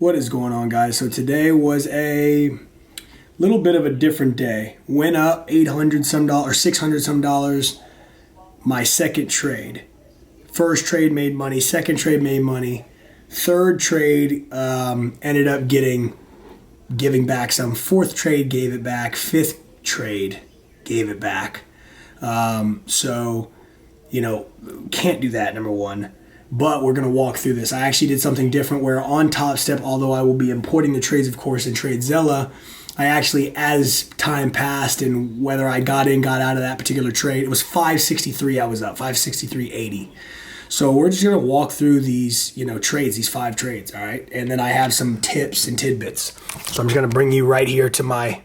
What is going on, guys? So today was a little bit of a different day. Went up 800 some dollars, 600 some dollars. My second trade. First trade made money. Second trade made money. Third trade ended up giving back some. Fourth trade gave it back. Fifth trade gave it back. So, can't do that, number one. But we're going to walk through this. I actually did something different where on Top Step, although I will be importing the trades, of course, in TradeZella, I actually, as time passed and whether I got out of that particular trade, it was 563 I was up, 563.80. So we're just going to walk through these, trades, these 5 trades, all right? And then I have some tips and tidbits. So I'm just going to bring you right here to my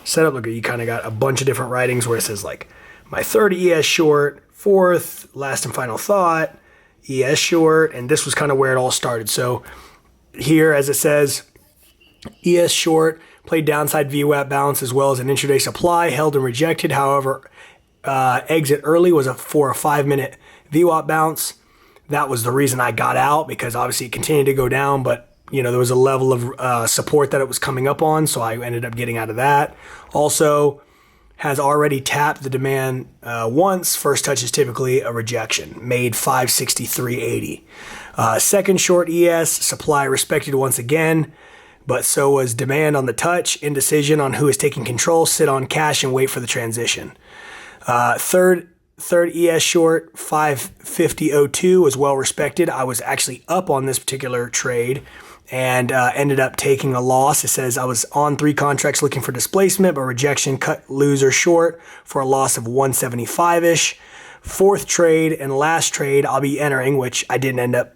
setup. Look, you kind of got a bunch of different writings where it says like my third ES short, fourth, last and final thought, ES short, and this was kind of where it all started. So here, as it says, ES short, played downside VWAP balance as well as an intraday supply, held and rejected. However, exit early was for a 5-minute VWAP bounce. That was the reason I got out, because obviously it continued to go down, but there was a level of support that it was coming up on, so I ended up getting out of that. Also, has already tapped the demand once. First touch is typically a rejection. Made 563.80. Second short ES, supply respected once again, but so was demand on the touch. Indecision on who is taking control. Sit on cash and wait for the transition. Third ES short, 550.02 was well respected. I was actually up on this particular trade and ended up taking a loss. It says I was on 3 contracts looking for displacement, but rejection cut loser short for a loss of 175-ish. Fourth trade and last trade I'll be entering, which I didn't end up,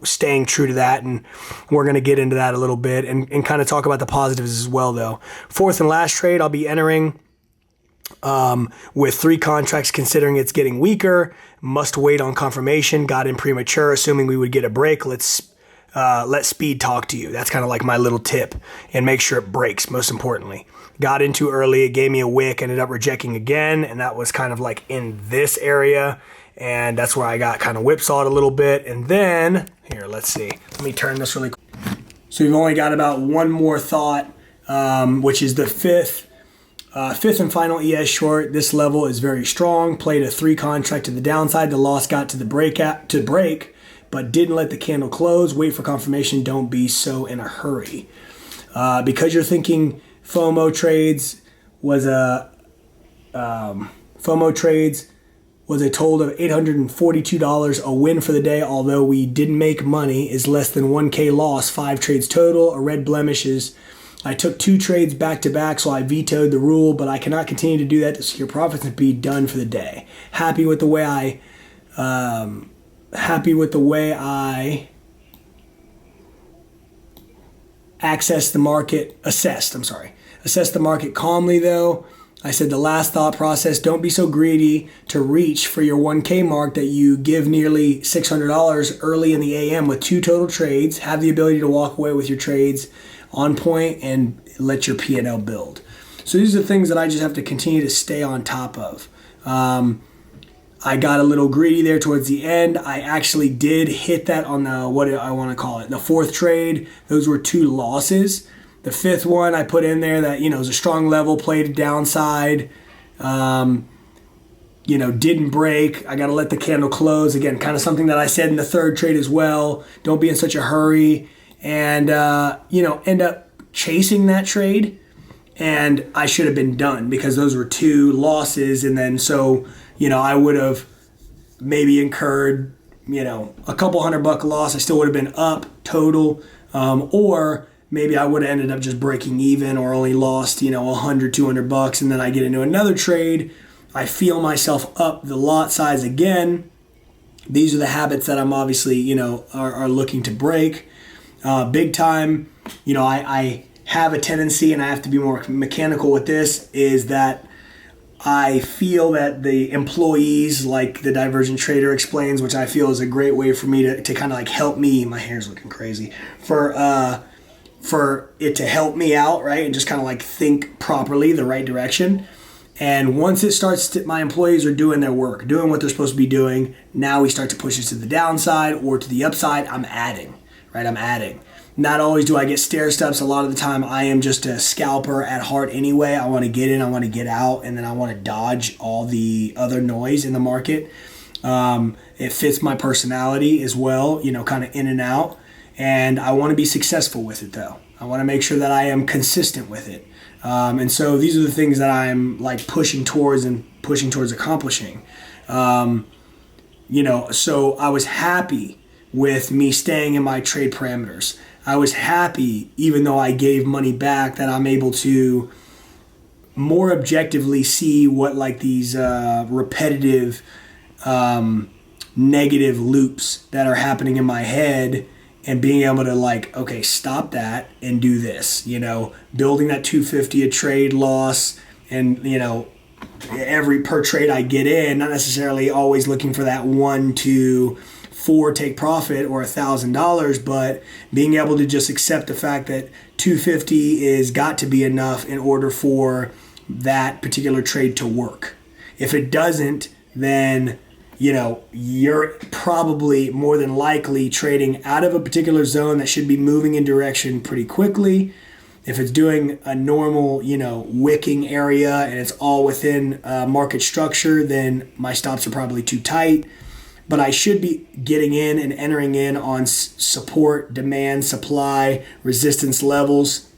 staying true to that. And we're going to get into that a little bit and kind of talk about the positives as well, though. Fourth and last trade I'll be entering with 3 contracts, considering it's getting weaker. Must wait on confirmation. Got in premature, assuming we would get a break. Let speed talk to you. That's kind of like my little tip, and make sure it breaks, most importantly. Got in too early. It gave me a wick, ended up rejecting again, and that was kind of like in this area, and that's where I got kind of whipsawed a little bit. And then, here, let's see. Let me turn this really quick. So we've only got about one more thought, which is the fifth and final ES short. This level is very strong. Played a 3 contract to the downside. The loss got to the break, but didn't let the candle close. Wait for confirmation. Don't be so in a hurry. Because you're thinking FOMO trades was a total of $842. A win for the day, although we didn't make money, is less than 1K loss. 5 trades total. A red blemish is I took 2 trades back to back, so I vetoed the rule, but I cannot continue to do that to secure profits and be done for the day. Happy with the way I assessed the market calmly, though. I said the last thought process, don't be so greedy to reach for your 1K mark that you give nearly $600 early in the AM with 2 total trades. Have the ability to walk away with your trades on point and let your P&L build. So these are things that I just have to continue to stay on top of. I got a little greedy there towards the end. I actually did hit that on the fourth trade. Those were 2 losses. The fifth one I put in there that, was a strong level, played a downside, didn't break. I got to let the candle close. Again, kind of something that I said in the third trade as well. Don't be in such a hurry and, end up chasing that trade. And I should have been done because those were 2 losses. And then I would have maybe incurred, a couple $100 loss. I still would have been up total, or maybe I would have ended up just breaking even or only lost, $100, $200, and then I get into another trade. I feel myself up the lot size again. These are the habits that I'm obviously, are looking to break. Big time, I have a tendency, and I have to be more mechanical with this, is that I feel that the employees, like the Divergent Trader explains, which I feel is a great way for me to kind of like help me. My hair's looking crazy. For it to help me out, right? And just kind of like think properly the right direction. And once it starts to, my employees are doing their work, doing what they're supposed to be doing, now we start to push it to the downside or to the upside. I'm adding, right? I'm adding. Not always do I get stair steps. A lot of the time I am just a scalper at heart anyway. I want to get in, I want to get out, and then I want to dodge all the other noise in the market. It fits my personality as well, kind of in and out. And I want to be successful with it though. I want to make sure that I am consistent with it. And so these are the things that I'm like pushing towards accomplishing. So I was happy with me staying in my trade parameters. I was happy, even though I gave money back, that I'm able to more objectively see what like these repetitive negative loops that are happening in my head, and being able to like, okay, stop that and do this, building that 250 a trade loss, and every per trade I get in, not necessarily always looking for that 1 to 4 take profit or $1,000, but being able to just accept the fact that 250 is got to be enough in order for that particular trade to work. If it doesn't, then you're probably more than likely trading out of a particular zone that should be moving in direction pretty quickly. If it's doing a normal, wicking area and it's all within market structure, then my stops are probably too tight. But I should be getting in and entering in on support, demand, supply, resistance levels.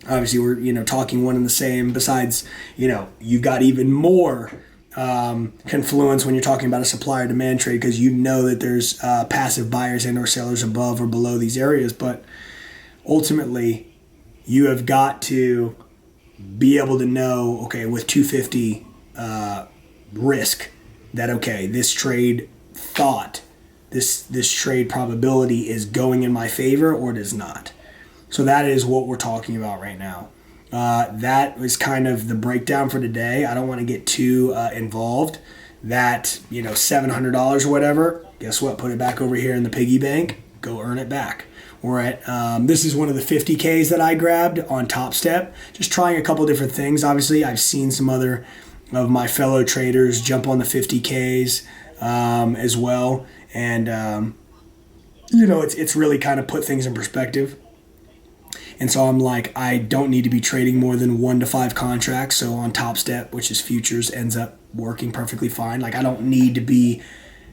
Obviously, we're, talking one and the same. Besides, you've got even more confluence when you're talking about a supply or demand trade, because that there's passive buyers and or sellers above or below these areas. But ultimately, you have got to be able to know, okay, with 250 risk, that okay, this trade this trade probability is going in my favor or it is not. So that is what we're talking about right now. That was kind of the breakdown for today. I don't want to get too involved. That, $700 or whatever, guess what? Put it back over here in the piggy bank. Go earn it back. All right. This is one of the 50Ks that I grabbed on Top Step. Just trying a couple different things. Obviously, I've seen some other of my fellow traders jump on the 50Ks as well. And, it's really kind of put things in perspective. And so I'm like, I don't need to be trading more than 1 to 5 contracts. So on Top Step, which is futures, ends up working perfectly fine. Like I don't need to be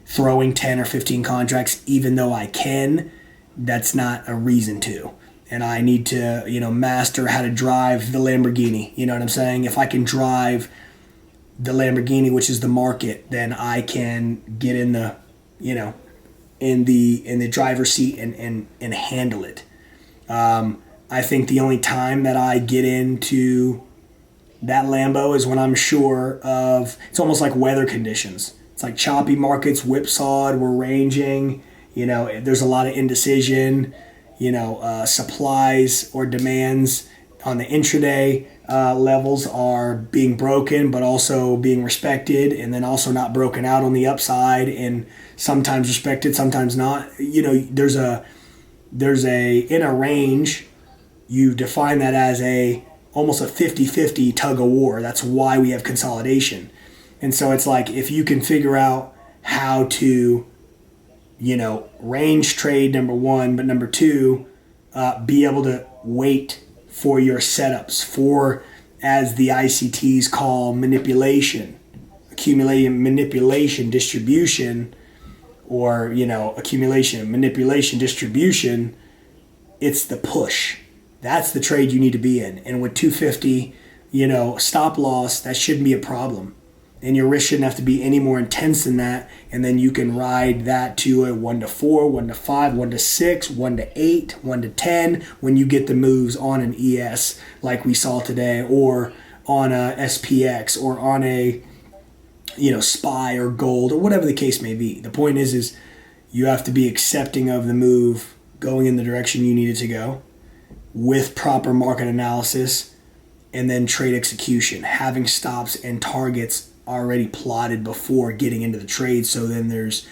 throwing 10 or 15 contracts, even though I can. That's not a reason to. And I need to, master how to drive the Lamborghini. You know what I'm saying? If I can drive the Lamborghini, which is the market, then I can get in the, in the driver's seat and handle it. I think the only time that I get into that Lambo is when I'm sure of, it's almost like weather conditions. It's like choppy markets, whipsawed, we're ranging, there's a lot of indecision, supplies or demands on the intraday levels are being broken, but also being respected, and then also not broken out on the upside, and sometimes respected, sometimes not. There's a in a range, you define that as almost a 50-50 tug of war. That's why we have consolidation. And so it's like, if you can figure out how to, range trade, number one, but number two, be able to wait for your setups for, as the ICTs call, manipulation, accumulating, manipulation, distribution, or, accumulation, manipulation, distribution. It's the push. That's the trade you need to be in. And with 250, stop loss, that shouldn't be a problem. And your risk shouldn't have to be any more intense than that. And then you can ride that to a 1 to 4, 1 to 5, 1 to 6, 1 to 8, 1 to 10 when you get the moves on an ES like we saw today, or on a SPX, or on a SPY or gold, or whatever the case may be. The point is you have to be accepting of the move going in the direction you need it to go, with proper market analysis, and then trade execution, having stops and targets already plotted before getting into the trade, so then there's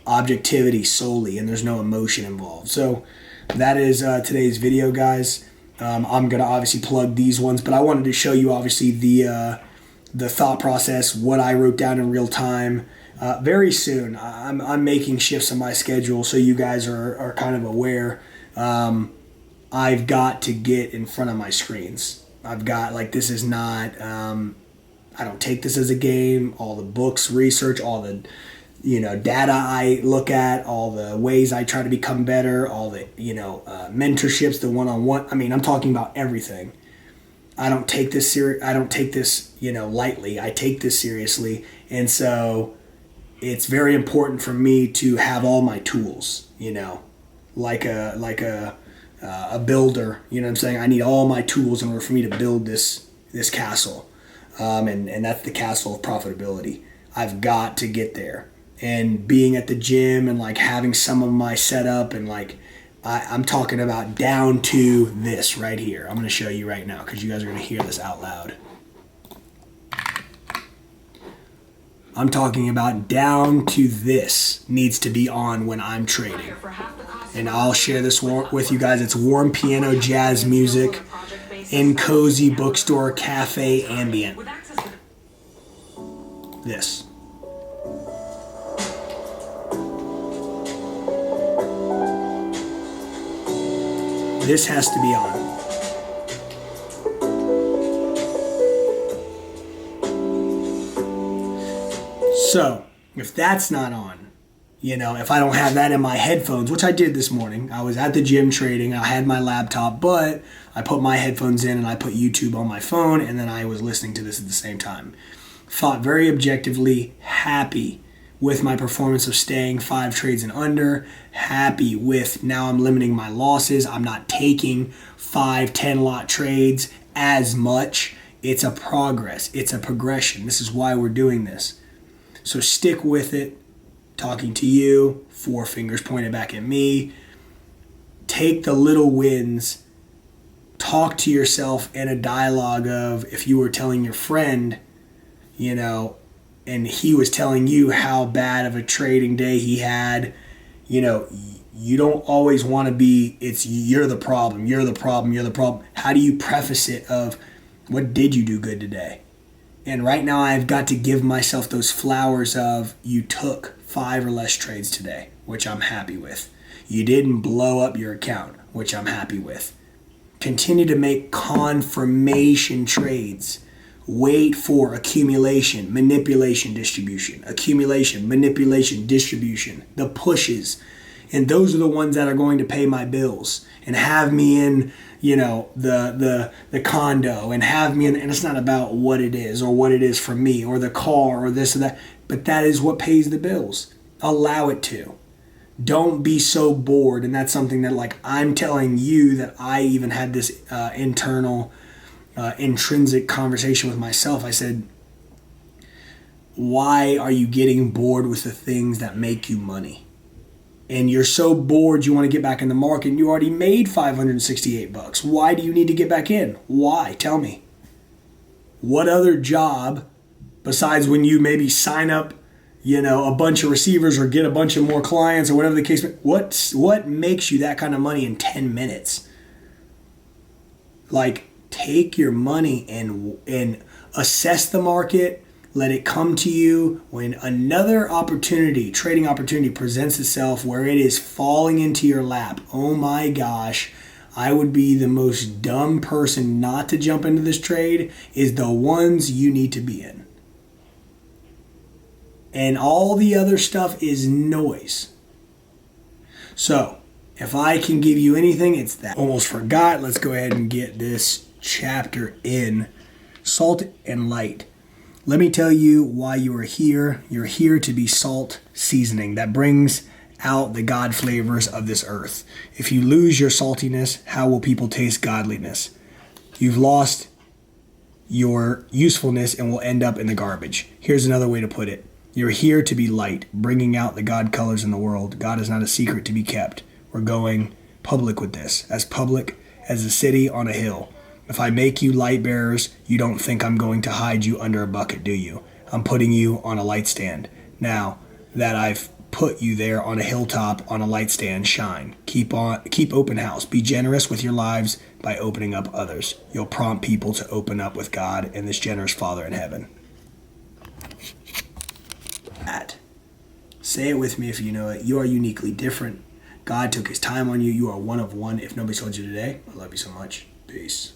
objectivity solely and there's no emotion involved. So that is today's video, guys. I'm going to obviously plug these ones, but I wanted to show you obviously the thought process, what I wrote down in real time. Very soon, I'm making shifts in my schedule, so you guys are kind of aware. I've got to get in front of my screens. I've got, like, this is not, I don't take this as a game. All the books, research, all the, data I look at, all the ways I try to become better, all the, mentorships, the one-on-one. I mean, I'm talking about everything. I don't take this lightly. I take this seriously. And so it's very important for me to have all my tools, like a builder, you know what I'm saying? I need all my tools in order for me to build this castle. And that's the castle of profitability. I've got to get there. And being at the gym and like having some of my setup and like, I'm talking about down to this right here. I'm going to show you right now because you guys are going to hear this out loud. I'm talking about down to this needs to be on when I'm trading. And I'll share this with you guys. It's warm piano jazz music in cozy bookstore cafe ambient. This. This has to be on. So, if that's not on, if I don't have that in my headphones, which I did this morning, I was at the gym trading, I had my laptop, but I put my headphones in and I put YouTube on my phone, and then I was listening to this at the same time. Thought very objectively, happy with my performance of staying 5 trades and under, happy with now I'm limiting my losses. I'm not taking 5-10 lot trades as much. It's a progress. It's a progression. This is why we're doing this. So stick with it. Talking to you, 4 fingers pointed back at me. Take the little wins. Talk to yourself in a dialogue of if you were telling your friend, and he was telling you how bad of a trading day he had, you don't always want to be, you're the problem. How do you preface it of, what did you do good today? And right now I've got to give myself those flowers of, you took 5 or less trades today, which I'm happy with. You didn't blow up your account, which I'm happy with. Continue to make confirmation trades. Wait for accumulation, manipulation, distribution. Accumulation, manipulation, distribution. The pushes. And those are the ones that are going to pay my bills and have me in, the condo and have me in, and it's not about what it is or what it is for me or the car or this or that, but that is what pays the bills. Allow it to. Don't be so bored. And that's something that, like, I'm telling you that I even had this internal intrinsic conversation with myself. I said, why are you getting bored with the things that make you money? And you're so bored you want to get back in the market and you already made $568. Why do you need to get back in? Why? Tell me. What other job besides when you maybe sign up, a bunch of receivers or get a bunch of more clients or whatever the case, what makes you that kind of money in 10 minutes? Like, take your money and assess the market. Let it come to you when another trading opportunity presents itself where it is falling into your lap. Oh my gosh, I would be the most dumb person not to jump into this trade is the ones you need to be in. And all the other stuff is noise. So, if I can give you anything, it's that. Almost forgot. Let's go ahead and get this chapter in. Salt and light. Let me tell you why you are here. You're here to be salt seasoning that brings out the God flavors of this earth. If you lose your saltiness, how will people taste godliness? You've lost your usefulness and will end up in the garbage. Here's another way to put it. You're here to be light, bringing out the God colors in the world. God is not a secret to be kept. We're going public with this, as public as a city on a hill. If I make you light bearers, you don't think I'm going to hide you under a bucket, do you? I'm putting you on a light stand. Now that I've put you there on a hilltop on a light stand, shine. Keep open house. Be generous with your lives by opening up others. You'll prompt people to open up with God and this generous Father in heaven. Say it with me if you know it. You are uniquely different. God took his time on you. You are one of one. If nobody told you today, I love you so much. Peace.